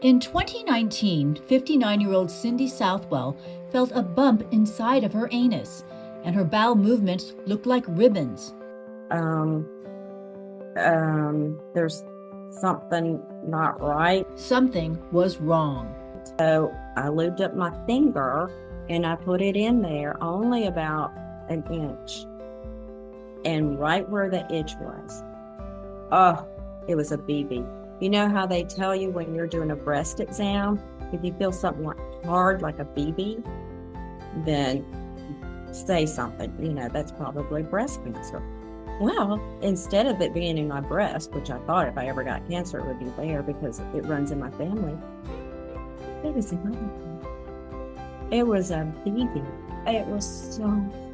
In 2019, 59-year-old Cindy Southwell felt a bump inside of her anus, and her bowel movements looked like ribbons. There's something not right. Something was wrong. So I lubed up my finger and I put it in there only about an inch. And right where the itch was, it was a BB. You know how they tell you when you're doing a breast exam, if you feel something like hard, like a BB, then say something, that's probably breast cancer. Well, instead of it being in my breast, which I thought if I ever got cancer, it would be there because it runs in my family, it was in my family. It was a BB. It was so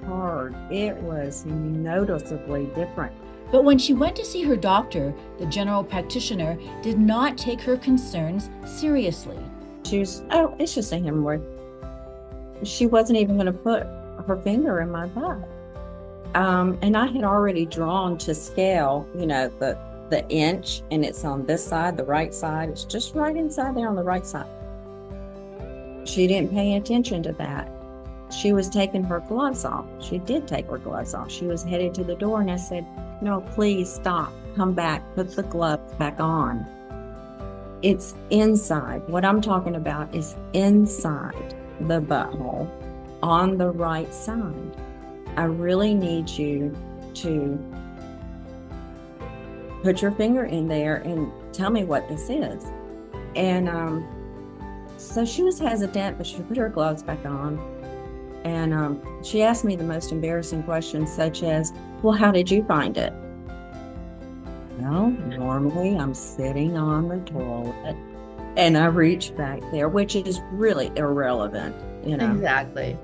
hard. It was noticeably different. But when she went to see her doctor, the general practitioner did not take her concerns seriously. She was, it's just a hemorrhoid. She wasn't even going to put her finger in my butt. And I had already drawn to scale, the inch, and it's on this side, the right side. It's just right inside there on the right side. She didn't pay attention to that. She was taking her gloves off. She did take her gloves off. She was headed to the door, and I said, no, please stop. Come back. Put the gloves back on. It's inside. What I'm talking about is inside the butthole on the right side. I really need you to put your finger in there and tell me what this is. And so she was hesitant, but she put her gloves back on. And she asked me the most embarrassing questions, such as, well, how did you find it? Well, normally I'm sitting on the toilet and I reach back there, which is really irrelevant, Exactly.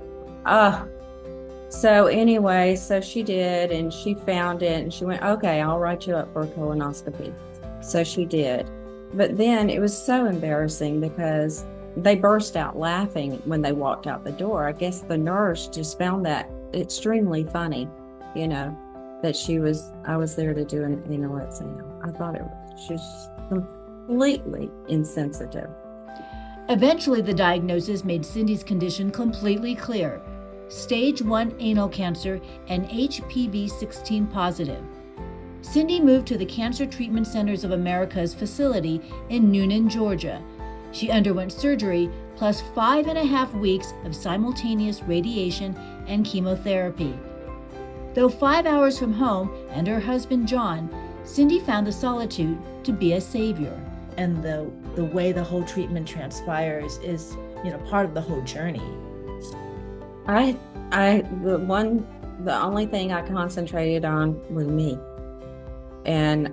So anyway, so she did, and she found it, and she went, okay, I'll write you up for a colonoscopy. So she did. But then it was so embarrassing because they burst out laughing when they walked out the door. I guess the nurse just found that extremely funny, that I was there to do an anal exam. I thought she was completely insensitive. Eventually, the diagnosis made Cindy's condition completely clear. Stage 1 anal cancer and HPV-16 positive. Cindy moved to the Cancer Treatment Centers of America's facility in Noonan, Georgia. She underwent surgery plus 5.5 weeks of simultaneous radiation and chemotherapy. Though 5 hours from home and her husband John, Cindy found the solitude to be a savior. And the way the whole treatment transpires is, part of the whole journey. The only thing I concentrated on was me. And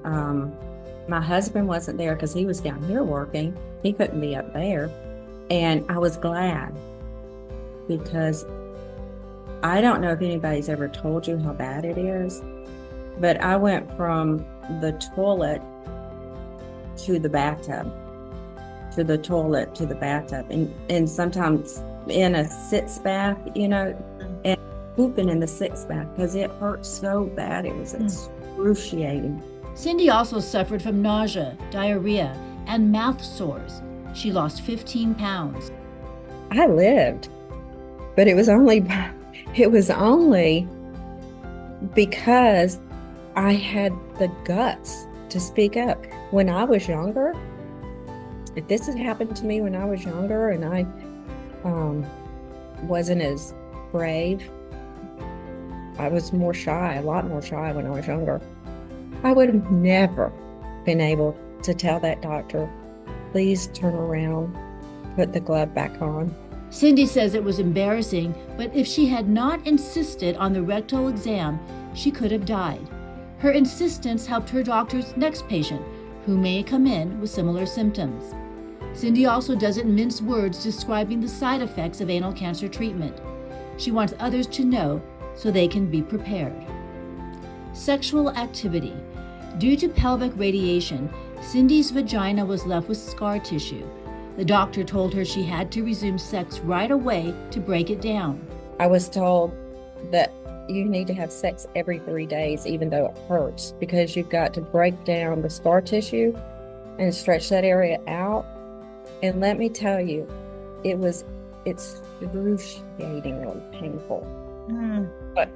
my husband wasn't there because he was down here working. He couldn't be up there. And I was glad because I don't know if anybody's ever told you how bad it is, but I went from the toilet to the bathtub, to the toilet to the bathtub, and sometimes in a sitz bath, and pooping in the sitz bath because it hurt so bad. It was excruciating. Cindy also suffered from nausea, diarrhea, and mouth sores. She lost 15 pounds. I lived, but it was only because I had the guts to speak up. When I was younger, if this had happened to me when I was younger and I wasn't as brave, I was more shy, a lot more shy when I was younger, I would have never been able to tell that doctor, please turn around, put the glove back on. Cindy says it was embarrassing, but if she had not insisted on the rectal exam, she could have died. Her insistence helped her doctor's next patient, who may come in with similar symptoms. Cindy also doesn't mince words describing the side effects of anal cancer treatment. She wants others to know so they can be prepared. Sexual activity. Due to pelvic radiation, Cindy's vagina was left with scar tissue. The doctor told her she had to resume sex right away to break it down. I was told that you need to have sex every 3 days, even though it hurts, because you've got to break down the scar tissue and stretch that area out And let me tell you, it's excruciatingly painful. But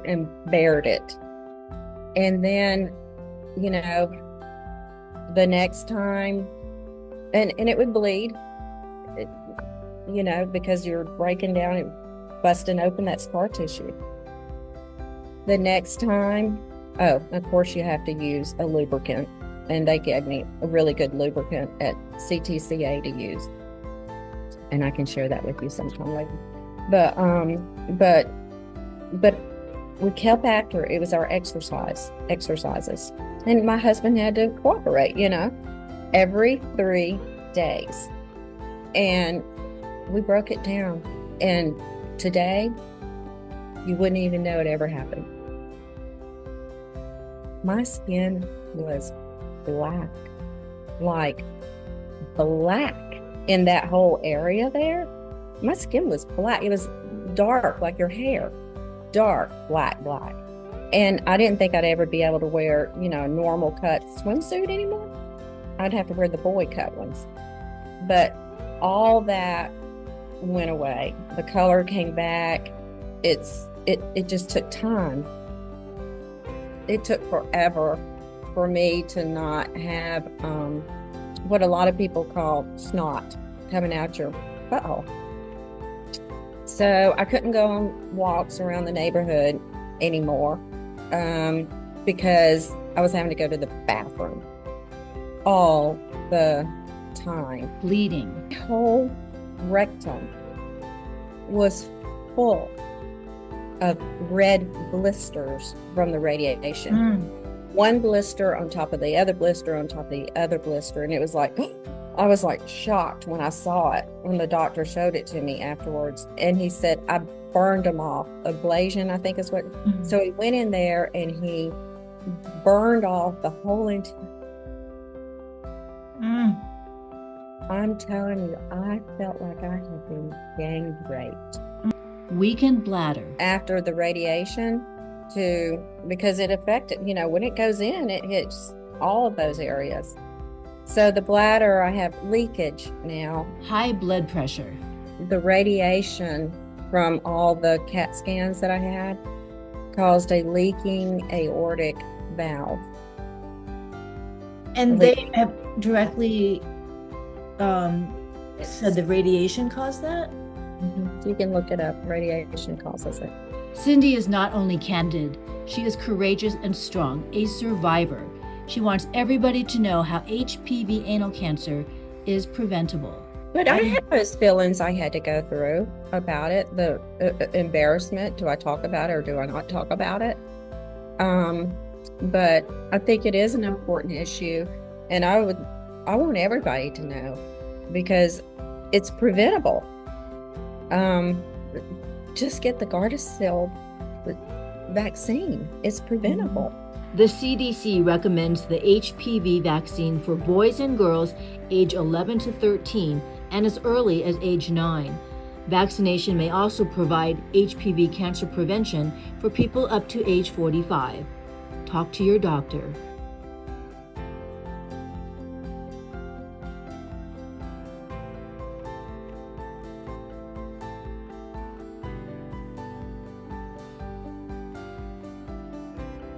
and bared it. And then, you know, the next time, and it would bleed, you know, because you're breaking down and busting open that scar tissue. The next time, oh, of course you have to use a lubricant. And they gave me a really good lubricant at CTCA to use. And I can share that with you sometime later. But we kept after it. Was our exercises. And my husband had to cooperate, you know, every 3 days. And we broke it down. And today, you wouldn't even know it ever happened. My skin was black, like black in that whole area there. My skin was black. It was dark, like your hair, dark, black. And I didn't think I'd ever be able to wear, you know, a normal cut swimsuit anymore. I'd have to wear the boy cut ones. But all that went away. The color came back. It just took time. It took forever for me to not have what a lot of people call snot coming out your butthole. So I couldn't go on walks around the neighborhood anymore because I was having to go to the bathroom all the time. Bleeding. My whole rectum was full of red blisters from the radiation. One blister on top of the other blister on top of the other blister. And it was like, I was like shocked when I saw it, when the doctor showed it to me afterwards. And he said, I burned them off. Ablation, I think is what. So he went in there and he burned off the whole entire. I'm telling you, I felt like I had been gang raped. Weakened bladder. After the radiation, because it affected, you know, when it goes in, it hits all of those areas. So the bladder, I have leakage now. High blood pressure. The radiation from all the CAT scans that I had caused a leaking aortic valve. And they have directly said the radiation caused that? You can look it up. Radiation causes it. Cindy is not only candid, she is courageous and strong, a survivor. She wants everybody to know how HPV anal cancer is preventable. But I had those feelings I had to go through about it, the embarrassment. Do I talk about it or do I not talk about it? But I think it is an important issue, and I want everybody to know because it's preventable. Just get the Gardasil vaccine. It's preventable. The CDC recommends the HPV vaccine for boys and girls age 11 to 13 and as early as age 9. Vaccination may also provide HPV cancer prevention for people up to age 45. Talk to your doctor.